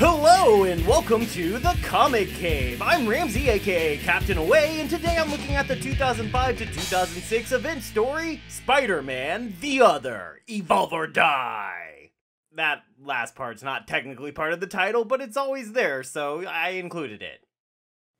Hello and welcome to the Comic Cave. I'm Ramsey, aka Captain Away, and today I'm looking at the 2005 to 2006 event story, Spider-Man: The Other, Evolve or Die. That last part's not technically part of the title, but it's always there, so I included it.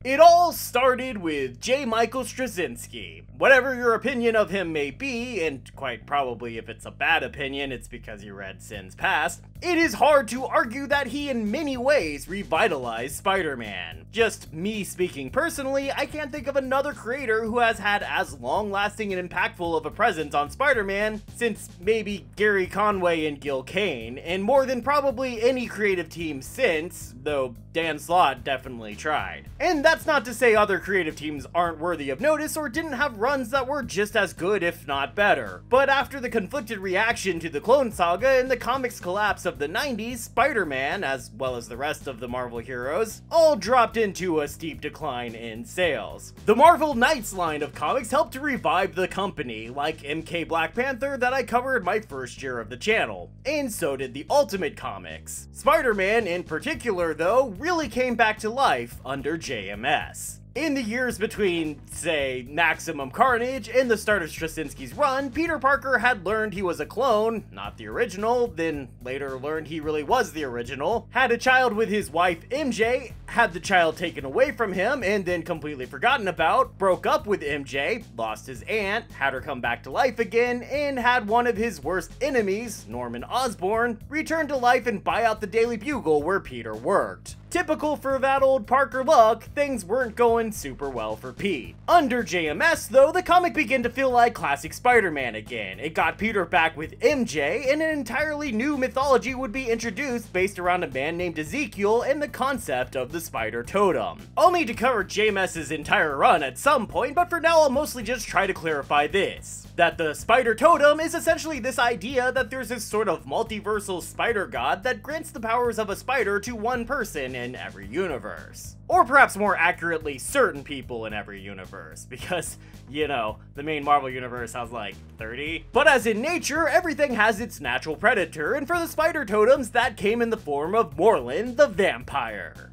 It all started with J. Michael Straczynski. Whatever your opinion of him may be, and quite probably if it's a bad opinion, it's because you read Sin's Past, it is hard to argue that he in many ways revitalized Spider-Man. Just me speaking personally, I can't think of another creator who has had as long-lasting and impactful of a presence on Spider-Man since maybe Gary Conway and Gil Kane, and more than probably any creative team since, though Dan Slott definitely tried. And that's not to say other creative teams aren't worthy of notice or didn't have runs that were just as good if not better. But after the conflicted reaction to the Clone Saga and the comics collapse of the 90s, Spider-Man, as well as the rest of the Marvel heroes, all dropped into a steep decline in sales. The Marvel Knights line of comics helped to revive the company, like MK Black Panther that I covered my first year of the channel, and so did the Ultimate Comics. Spider-Man in particular, though, really came back to life under JMS. In the years between, say, Maximum Carnage and the start of Straczynski's run, Peter Parker had learned he was a clone, not the original, then later learned he really was the original, had a child with his wife MJ, had the child taken away from him and then completely forgotten about, broke up with MJ, lost his aunt, had her come back to life again, and had one of his worst enemies, Norman Osborn, return to life and buy out the Daily Bugle where Peter worked. Typical for that old Parker luck, things weren't going super well for Pete. Under JMS though, the comic began to feel like classic Spider-Man again. It got Peter back with MJ, and an entirely new mythology would be introduced based around a man named Ezekiel and the concept of the Spider Totem. I'll need to cover JMS's entire run at some point, but for now I'll mostly just try to clarify this. That the Spider Totem is essentially this idea that there's this sort of multiversal spider god that grants the powers of a spider to one person in every universe. Or perhaps more accurately, certain people in every universe, because, you know, the main Marvel universe has like 30. But as in nature, everything has its natural predator, and for the Spider Totems, that came in the form of Morlun the vampire.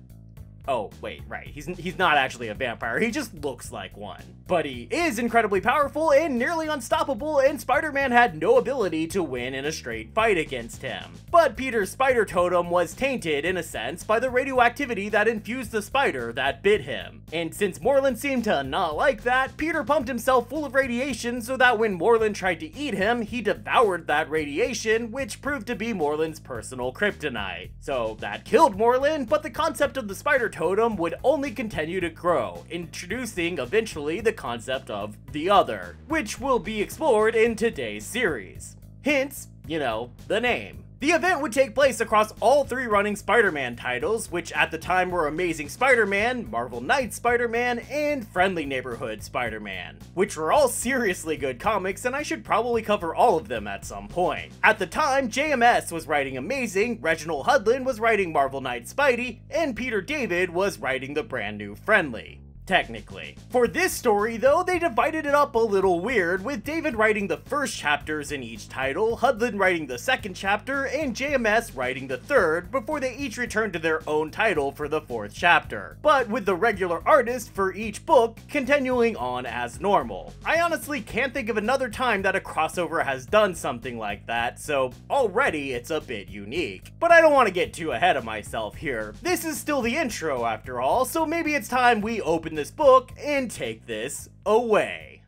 Oh, wait, right, he's not actually a vampire, he just looks like one. But he is incredibly powerful and nearly unstoppable, and Spider-Man had no ability to win in a straight fight against him. But Peter's Spider Totem was tainted, in a sense, by the radioactivity that infused the spider that bit him. And since Morlun seemed to not like that, Peter pumped himself full of radiation so that when Morlun tried to eat him, he devoured that radiation, which proved to be Morlun's personal kryptonite. So that killed Morlun, but the concept of the Spider Totem would only continue to grow, introducing eventually the concept of the Other, which will be explored in today's series. Hence, you know, the name. The event would take place across all three running Spider-Man titles, which at the time were Amazing Spider-Man, Marvel Knights Spider-Man, and Friendly Neighborhood Spider-Man, which were all seriously good comics, and I should probably cover all of them at some point. At the time, JMS was writing Amazing, Reginald Hudlin was writing Marvel Knights Spidey, and Peter David was writing the brand new Friendly. Technically. For this story though, they divided it up a little weird, with David writing the first chapters in each title, Hudlin writing the second chapter, and JMS writing the third, before they each returned to their own title for the fourth chapter. But with the regular artist for each book continuing on as normal. I honestly can't think of another time that a crossover has done something like that, so already it's a bit unique. But I don't want to get too ahead of myself here. This is still the intro after all, so maybe it's time we open this book and take this away.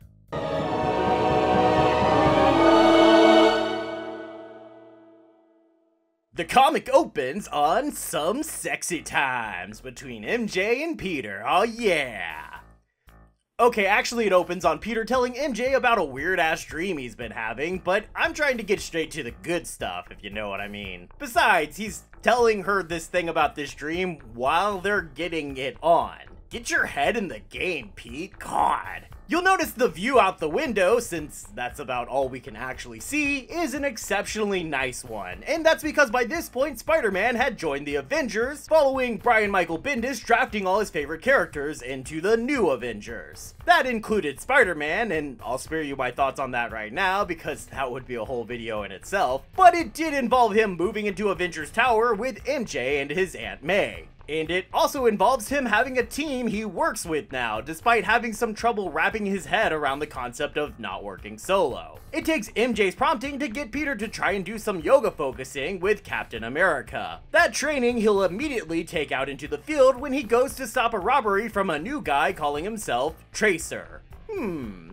The comic opens on some sexy times between MJ and Peter, oh yeah. Okay, actually it opens on Peter telling MJ about a weird-ass dream he's been having, but I'm trying to get straight to the good stuff, if you know what I mean. Besides, he's telling her this thing about this dream while they're getting it on. Get your head in the game, Pete. God. You'll notice the view out the window, since that's about all we can actually see, is an exceptionally nice one, and that's because by this point Spider-Man had joined the Avengers, following Brian Michael Bendis drafting all his favorite characters into the new Avengers. That included Spider-Man, and I'll spare you my thoughts on that right now because that would be a whole video in itself, but it did involve him moving into Avengers Tower with MJ and his Aunt May. And it also involves him having a team he works with now, despite having some trouble wrapping his head around the concept of not working solo. It takes MJ's prompting to get Peter to try and do some yoga focusing with Captain America. That training he'll immediately take out into the field when he goes to stop a robbery from a new guy calling himself Tracer.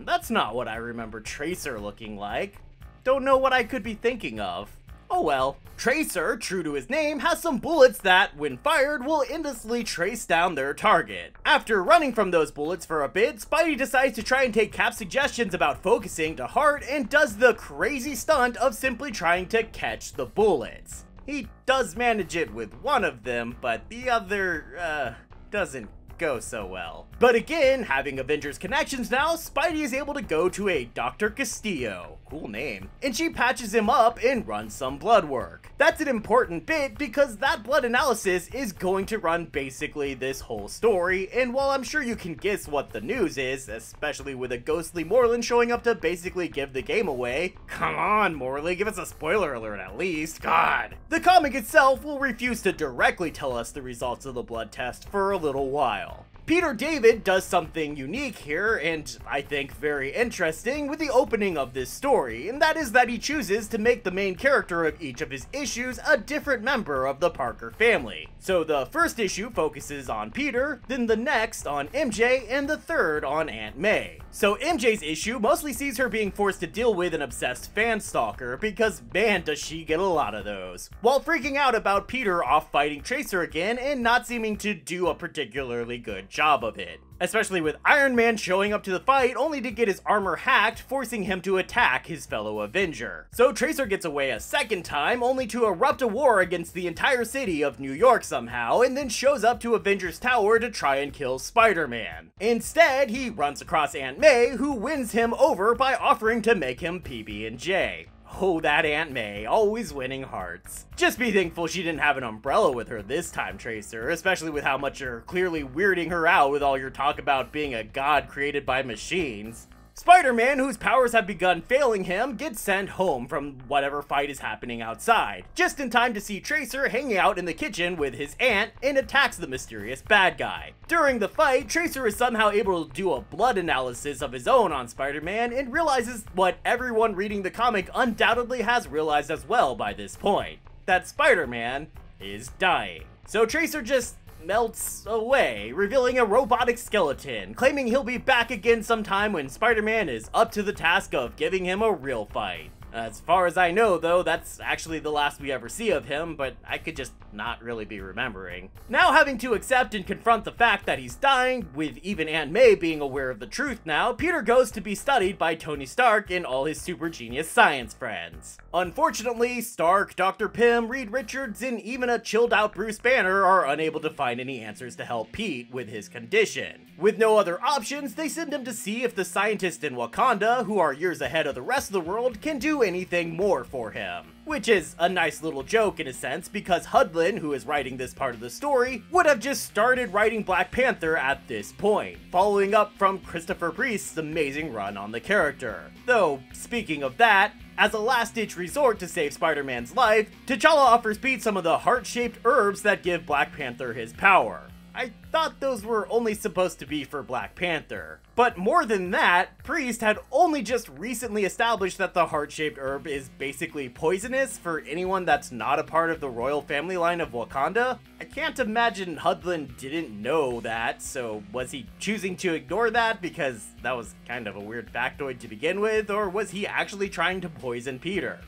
That's not what I remember Tracer looking like. Don't know what I could be thinking of. Oh well. Tracer, true to his name, has some bullets that, when fired, will endlessly trace down their target. After running from those bullets for a bit, Spidey decides to try and take Cap's suggestions about focusing to heart and does the crazy stunt of simply trying to catch the bullets. He does manage it with one of them, but the other, doesn't go so well. But again, having Avengers connections now, Spidey is able to go to a Dr. Castillo, cool name, and she patches him up and runs some blood work. That's an important bit because that blood analysis is going to run basically this whole story, and while I'm sure you can guess what the news is, especially with a ghostly Moreland showing up to basically give the game away, come on Morley, give us a spoiler alert at least, god. The comic itself will refuse to directly tell us the results of the blood test for a little while. Peter David does something unique here, and I think very interesting, with the opening of this story, and that is that he chooses to make the main character of each of his issues a different member of the Parker family. So the first issue focuses on Peter, then the next on MJ, and the third on Aunt May. So MJ's issue mostly sees her being forced to deal with an obsessed fan stalker, because man does she get a lot of those, while freaking out about Peter off fighting Tracer again and not seeming to do a particularly good job of it. Especially with Iron Man showing up to the fight only to get his armor hacked, forcing him to attack his fellow Avenger. So Tracer gets away a second time, only to erupt a war against the entire city of New York somehow, and then shows up to Avengers Tower to try and kill Spider-Man. Instead, he runs across Aunt May, who wins him over by offering to make him PB&J. Oh, that Aunt May, always winning hearts. Just be thankful she didn't have an umbrella with her this time, Tracer, especially with how much you're clearly weirding her out with all your talk about being a god created by machines. Spider-Man, whose powers have begun failing him, gets sent home from whatever fight is happening outside, just in time to see Tracer hanging out in the kitchen with his aunt and attacks the mysterious bad guy. During the fight, Tracer is somehow able to do a blood analysis of his own on Spider-Man and realizes what everyone reading the comic undoubtedly has realized as well by this point, that Spider-Man is dying. So Tracer just melts away, revealing a robotic skeleton, claiming he'll be back again sometime when Spider-Man is up to the task of giving him a real fight. As far as I know, though, that's actually the last we ever see of him, but I could just not really be remembering. Now having to accept and confront the fact that he's dying, with even Aunt May being aware of the truth now, Peter goes to be studied by Tony Stark and all his super genius science friends. Unfortunately, Stark, Dr. Pym, Reed Richards, and even a chilled out Bruce Banner are unable to find any answers to help Pete with his condition. With no other options, they send him to see if the scientists in Wakanda, who are years ahead of the rest of the world, can do anything more for him. Which is a nice little joke in a sense, because Hudlin, who is writing this part of the story, would have just started writing Black Panther at this point, following up from Christopher Priest's amazing run on the character. Though, speaking of that, as a last-ditch resort to save Spider-Man's life, T'Challa offers Pete some of the heart-shaped herbs that give Black Panther his power. I thought those were only supposed to be for Black Panther. But more than that, Priest had only just recently established that the heart-shaped herb is basically poisonous for anyone that's not a part of the royal family line of Wakanda. I can't imagine Hudlin didn't know that, so was he choosing to ignore that because that was kind of a weird factoid to begin with, or was he actually trying to poison Peter?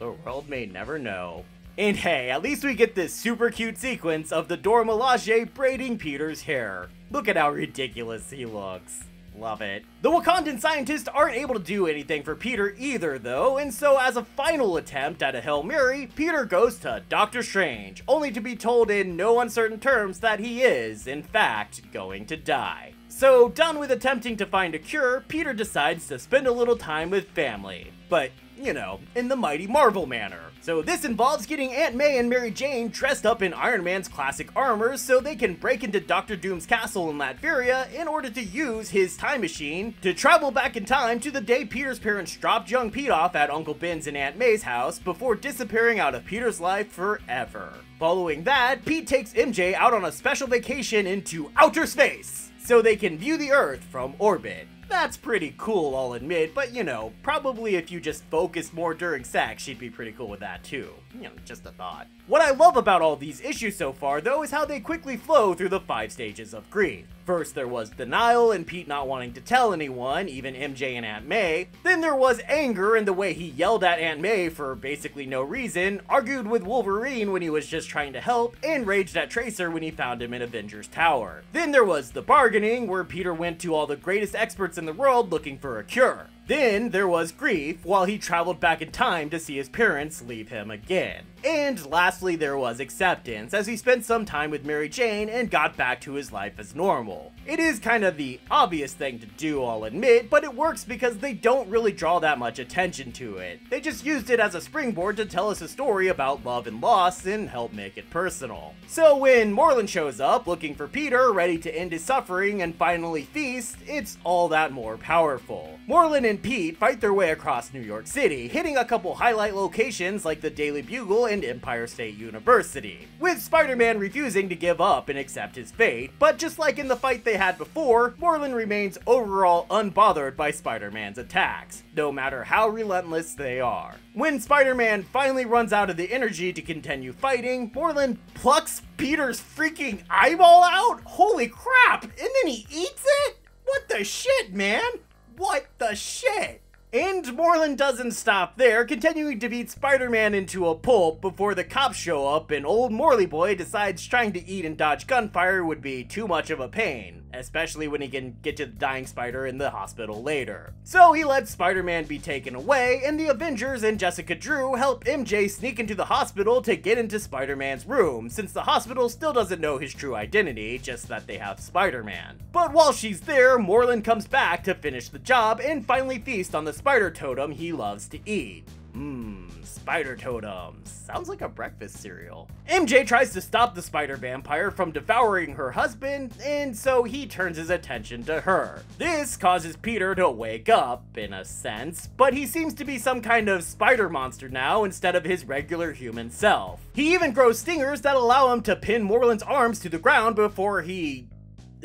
The world may never know. And hey, at least we get this super cute sequence of the Dora Milaje braiding Peter's hair. Look at how ridiculous he looks. love it. The Wakandan scientists aren't able to do anything for Peter either though, and so as a final attempt at a Hail Mary, Peter goes to Doctor Strange, only to be told in no uncertain terms that he is, in fact, going to die. So, done with attempting to find a cure, Peter decides to spend a little time with family. But, you know, in the mighty Marvel manner. So this involves getting Aunt May and Mary Jane dressed up in Iron Man's classic armor so they can break into Doctor Doom's castle in Latveria in order to use his time machine to travel back in time to the day Peter's parents dropped young Pete off at Uncle Ben's and Aunt May's house before disappearing out of Peter's life forever. Following that, Pete takes MJ out on a special vacation into outer space so they can view the Earth from orbit. That's pretty cool, I'll admit, but you know, probably if you just focused more during sex, she'd be pretty cool with that too. You know, just a thought. What I love about all these issues so far, though, is how they quickly flow through the 5 stages of grief. First, there was denial and Pete not wanting to tell anyone, even MJ and Aunt May. Then there was anger and the way he yelled at Aunt May for basically no reason, argued with Wolverine when he was just trying to help, and raged at Tracer when he found him in Avengers Tower. Then there was the bargaining, where Peter went to all the greatest experts in the world looking for a cure. Then there was grief, while he traveled back in time to see his parents leave him again. And lastly, there was acceptance, as he spent some time with Mary Jane and got back to his life as normal. It is kind of the obvious thing to do, I'll admit, but it works because they don't really draw that much attention to it. They just used it as a springboard to tell us a story about love and loss and help make it personal. So when Moreland shows up looking for Peter, ready to end his suffering and finally feast, it's all that more powerful. Moreland and Pete fight their way across New York City, hitting a couple highlight locations like the Daily Bugle and Empire State University, with Spider-Man refusing to give up and accept his fate, but just like in the fight they had before, Moreland remains overall unbothered by Spider-Man's attacks, no matter how relentless they are. When Spider-Man finally runs out of the energy to continue fighting, Moreland plucks Peter's freaking eyeball out? Holy crap! And then he eats it? What the shit, man? What the shit? And Moreland doesn't stop there, continuing to beat Spider-Man into a pulp before the cops show up and old Morley Boy decides trying to eat and dodge gunfire would be too much of a pain, especially when he can get to the dying Spider in the hospital later. So he lets Spider-Man be taken away, and the Avengers and Jessica Drew help MJ sneak into the hospital to get into Spider-Man's room, since the hospital still doesn't know his true identity, just that they have Spider-Man. But while she's there, Moreland comes back to finish the job and finally feast on the spider totem he loves to eat. Spider totems. Sounds like a breakfast cereal. MJ tries to stop the spider vampire from devouring her husband, and so he turns his attention to her. This causes Peter to wake up, in a sense, but he seems to be some kind of spider monster now instead of his regular human self. He even grows stingers that allow him to pin Moreland's arms to the ground before he,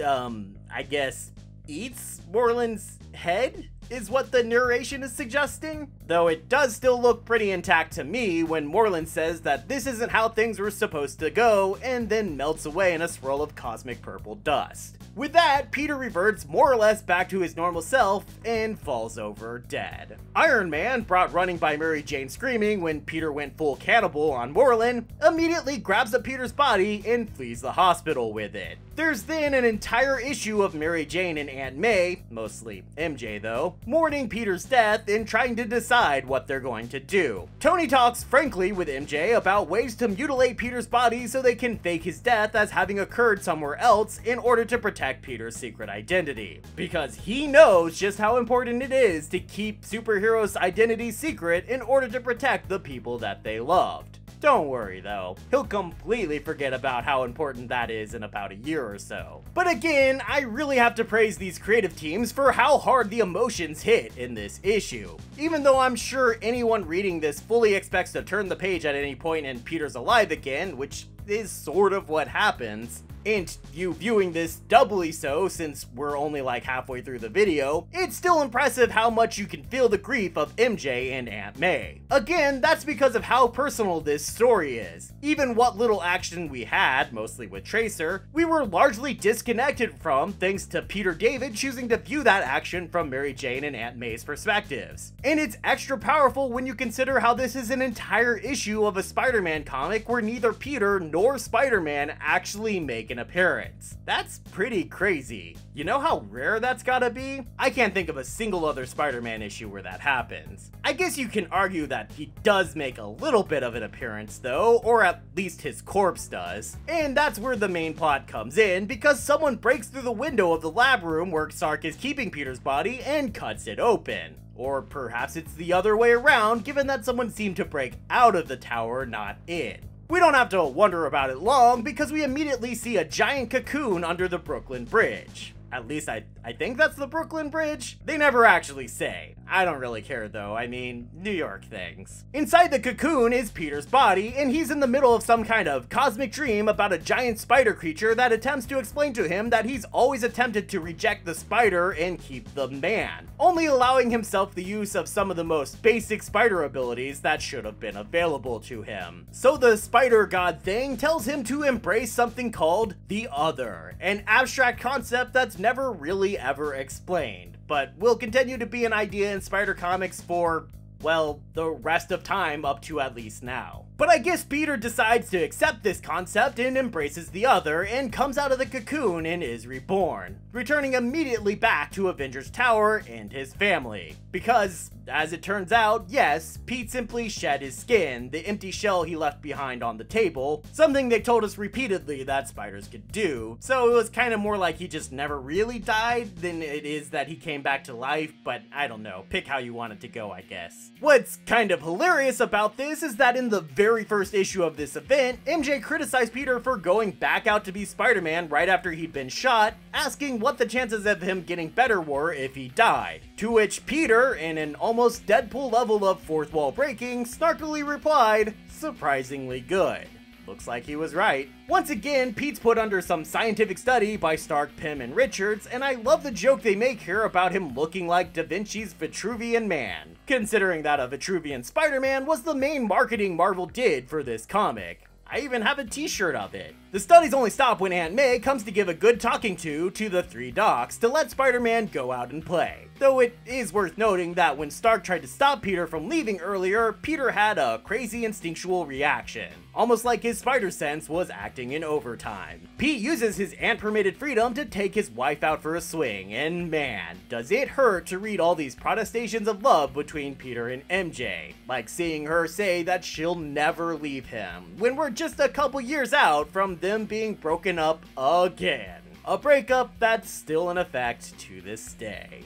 I guess, eats Moreland's head? Is what the narration is suggesting? Though it does still look pretty intact to me when Moreland says that this isn't how things were supposed to go, and then melts away in a swirl of cosmic purple dust. With that, Peter reverts more or less back to his normal self and falls over dead. Iron Man, brought running by Mary Jane screaming when Peter went full cannibal on Moreland, immediately grabs up Peter's body and flees the hospital with it. There's then an entire issue of Mary Jane and Aunt May, mostly MJ though, mourning Peter's death and trying to decide what they're going to do. Tony talks frankly with MJ about ways to mutilate Peter's body so they can fake his death as having occurred somewhere else in order to protect Peter's secret identity. Because he knows just how important it is to keep superheroes' identity secret in order to protect the people that they loved. Don't worry though, he'll completely forget about how important that is in about a year or so. But again, I really have to praise these creative teams for how hard the emotions hit in this issue. Even though I'm sure anyone reading this fully expects to turn the page at any point and Peter's alive again, which is sort of what happens, and you viewing this doubly so since we're only like halfway through the video, it's still impressive how much you can feel the grief of MJ and Aunt May. Again, that's because of how personal this story is. Even what little action we had, mostly with Tracer, we were largely disconnected from thanks to Peter David choosing to view that action from Mary Jane and Aunt May's perspectives. And it's extra powerful when you consider how this is an entire issue of a Spider-Man comic where neither Peter nor Spider-Man actually make an an appearance. That's pretty crazy. You know how rare that's gotta be? I can't think of a single other Spider-Man issue where that happens. I guess you can argue that he does make a little bit of an appearance though, or at least his corpse does. And that's where the main plot comes in, because someone breaks through the window of the lab room where Stark is keeping Peter's body and cuts it open. Or perhaps it's the other way around, given that someone seemed to break out of the tower, not in. We don't have to wonder about it long, because we immediately see a giant cocoon under the Brooklyn Bridge. At least I think that's the Brooklyn Bridge. They never actually say. I don't really care though, I mean, New York things. Inside the cocoon is Peter's body, and he's in the middle of some kind of cosmic dream about a giant spider creature that attempts to explain to him that he's always attempted to reject the spider and keep the man, only allowing himself the use of some of the most basic spider abilities that should have been available to him. So the spider god thing tells him to embrace something called the Other, an abstract concept that's never really ever explained, but will continue to be an idea in Spider Comics for, well, the rest of time up to at least now. But I guess Peter decides to accept this concept and embraces the Other and comes out of the cocoon and is reborn, returning immediately back to Avengers Tower and his family. Because, as it turns out, yes, Pete simply shed his skin, the empty shell he left behind on the table, something they told us repeatedly that spiders could do, so it was kind of more like he just never really died than it is that he came back to life, but I don't know, pick how you want it to go, I guess. What's kind of hilarious about this is that in the very first issue of this event, MJ criticized Peter for going back out to be Spider-Man right after he'd been shot, asking what the chances of him getting better were if he died. To which Peter, in an almost Deadpool level of fourth wall breaking, snarkily replied, "Surprisingly good." Looks like he was right. Once again, Pete's put under some scientific study by Stark, Pym, and Richards, and I love the joke they make here about him looking like Da Vinci's Vitruvian Man, considering that a Vitruvian Spider-Man was the main marketing Marvel did for this comic. I even have a t-shirt of it. The studies only stop when Aunt May comes to give a good talking to the three docs to let Spider-Man go out and play. Though it is worth noting that when Stark tried to stop Peter from leaving earlier, Peter had a crazy instinctual reaction, almost like his spider sense was acting in overtime. Pete uses his aunt-permitted freedom to take his wife out for a swing, and man, does it hurt to read all these protestations of love between Peter and MJ, like seeing her say that she'll never leave him, when we're just a couple years out from them being broken up again. A breakup that's still in effect to this day.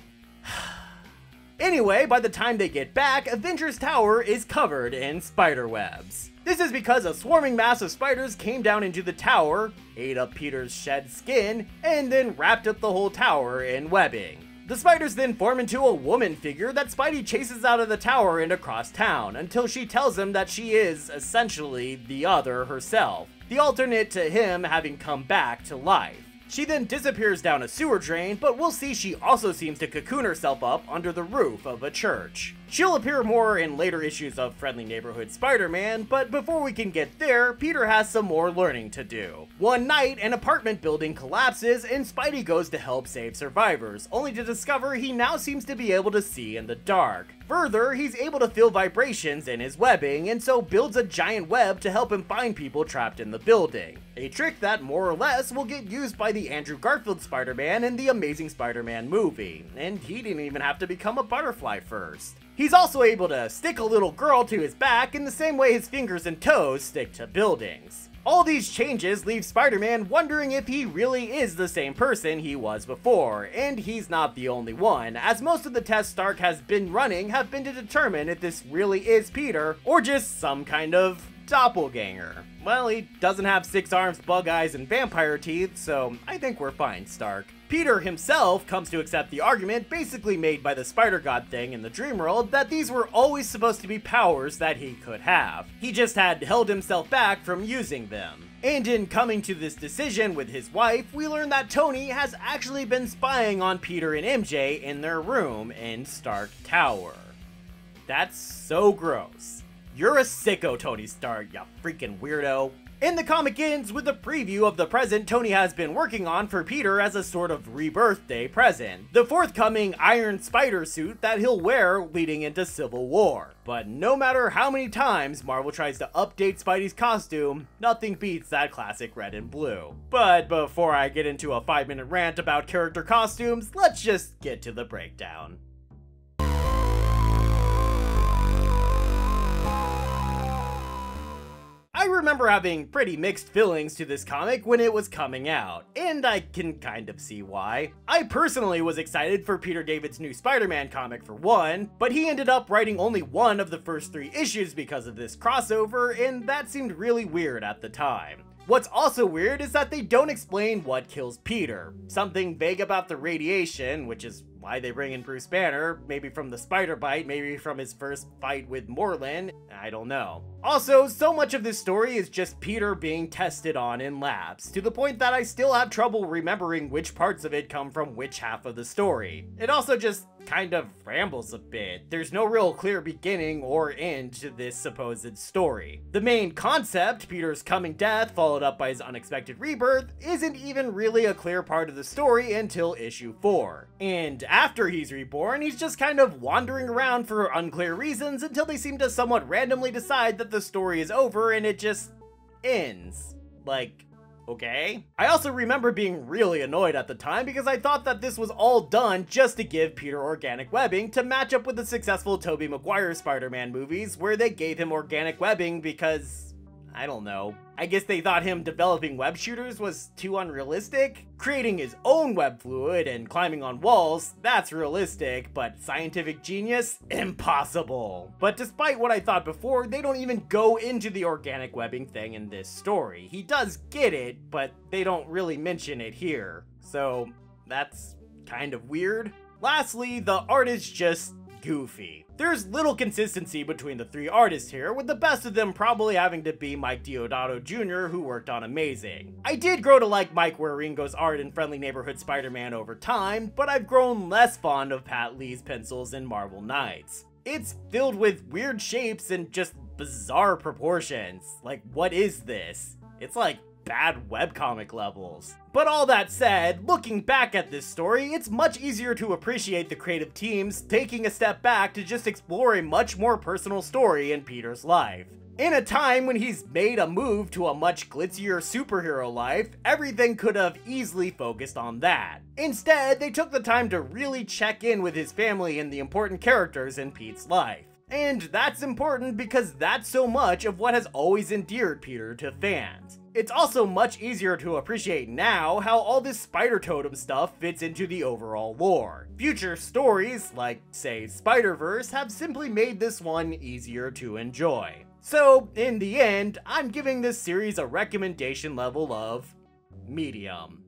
Anyway, by the time they get back, Avengers Tower is covered in spider webs. This is because a swarming mass of spiders came down into the tower, ate up Peter's shed skin, and then wrapped up the whole tower in webbing. The spiders then form into a woman figure that Spidey chases out of the tower and across town, until she tells him that she is, essentially, the Other herself, the alternate to him having come back to life. She then disappears down a sewer drain, but we'll see she also seems to cocoon herself up under the roof of a church. She'll appear more in later issues of Friendly Neighborhood Spider-Man, but before we can get there, Peter has some more learning to do. One night, an apartment building collapses and Spidey goes to help save survivors, only to discover he now seems to be able to see in the dark. Further, he's able to feel vibrations in his webbing, and so builds a giant web to help him find people trapped in the building. A trick that more or less will get used by the Andrew Garfield Spider-Man in the Amazing Spider-Man movie, and he didn't even have to become a butterfly first. He's also able to stick a little girl to his back in the same way his fingers and toes stick to buildings. All these changes leave Spider-Man wondering if he really is the same person he was before, and he's not the only one, as most of the tests Stark has been running have been to determine if this really is Peter, or just some kind of doppelganger. Well, he doesn't have 6 arms, bug eyes, and vampire teeth, so I think we're fine, Stark. Peter himself comes to accept the argument basically made by the Spider-God thing in the Dreamworld that these were always supposed to be powers that he could have. He just had held himself back from using them. And in coming to this decision with his wife, we learn that Tony has actually been spying on Peter and MJ in their room in Stark Tower. That's so gross. You're a sicko, Tony Stark, you freaking weirdo. And the comic ends with a preview of the present Tony has been working on for Peter as a sort of rebirth day present. The forthcoming Iron Spider suit that he'll wear leading into Civil War. But no matter how many times Marvel tries to update Spidey's costume, nothing beats that classic red and blue. But before I get into a 5-minute rant about character costumes, let's just get to the breakdown. I remember having pretty mixed feelings to this comic when it was coming out, and I can kind of see why. I personally was excited for Peter David's new Spider-Man comic for one, but he ended up writing only one of the first 3 issues because of this crossover, and that seemed really weird at the time. What's also weird is that they don't explain what kills Peter. Something vague about the radiation, which is why they bring in Bruce Banner, maybe from the spider bite, maybe from his first fight with Morlun, I don't know. Also, so much of this story is just Peter being tested on in labs, to the point that I still have trouble remembering which parts of it come from which half of the story. It also just kind of rambles a bit. There's no real clear beginning or end to this supposed story. The main concept, Peter's coming death followed up by his unexpected rebirth, isn't even really a clear part of the story until issue 4. And after he's reborn, he's just kind of wandering around for unclear reasons until they seem to somewhat randomly decide that the story is over and it just ends. Like, okay? I also remember being really annoyed at the time because I thought that this was all done just to give Peter organic webbing to match up with the successful Tobey Maguire Spider-Man movies where they gave him organic webbing because, I don't know, I guess they thought him developing web shooters was too unrealistic? Creating his own web fluid and climbing on walls, that's realistic, but scientific genius? Impossible. But despite what I thought before, they don't even go into the organic webbing thing in this story. He does get it, but they don't really mention it here. So that's kind of weird. Lastly, the art is just goofy. There's little consistency between the 3 artists here, with the best of them probably having to be Mike Deodato Jr., who worked on Amazing. I did grow to like Mike Wieringo's art in Friendly Neighborhood Spider-Man over time, but I've grown less fond of Pat Lee's pencils in Marvel Knights. It's filled with weird shapes and just bizarre proportions. Like, what is this? It's like bad webcomic levels. But all that said, looking back at this story, it's much easier to appreciate the creative teams taking a step back to just explore a much more personal story in Peter's life. In a time when he's made a move to a much glitzier superhero life, everything could have easily focused on that. Instead, they took the time to really check in with his family and the important characters in Pete's life. And that's important because that's so much of what has always endeared Peter to fans. It's also much easier to appreciate now how all this Spider Totem stuff fits into the overall lore. Future stories, like, say, Spider-Verse, have simply made this one easier to enjoy. So, in the end, I'm giving this series a recommendation level of medium.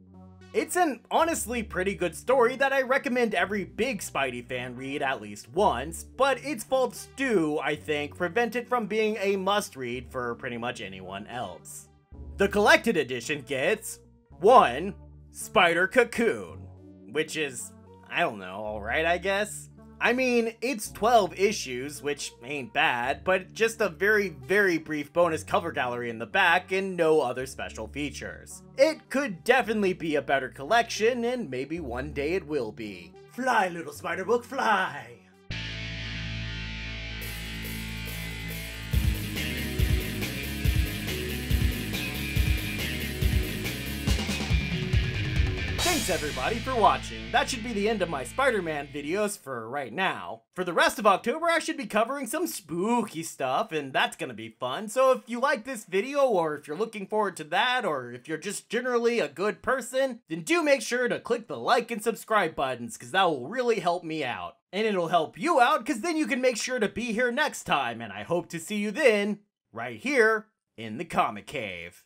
It's an honestly pretty good story that I recommend every big Spidey fan read at least once, but its faults do, I think, prevent it from being a must-read for pretty much anyone else. The collected edition gets 1. Spider Cocoon, which is, I don't know, alright I guess? I mean, it's 12 issues, which ain't bad, but just a very, very brief bonus cover gallery in the back and no other special features. It could definitely be a better collection, and maybe one day it will be. Fly, little spider book, fly! Thanks everybody for watching. That should be the end of my Spider-Man videos for right now. For the rest of October, I should be covering some spooky stuff, and that's gonna be fun. So if you like this video, or if you're looking forward to that, or if you're just generally a good person, then do make sure to click the like and subscribe buttons, because that will really help me out. And it'll help you out, because then you can make sure to be here next time, and I hope to see you then, right here, in the Comic Cave.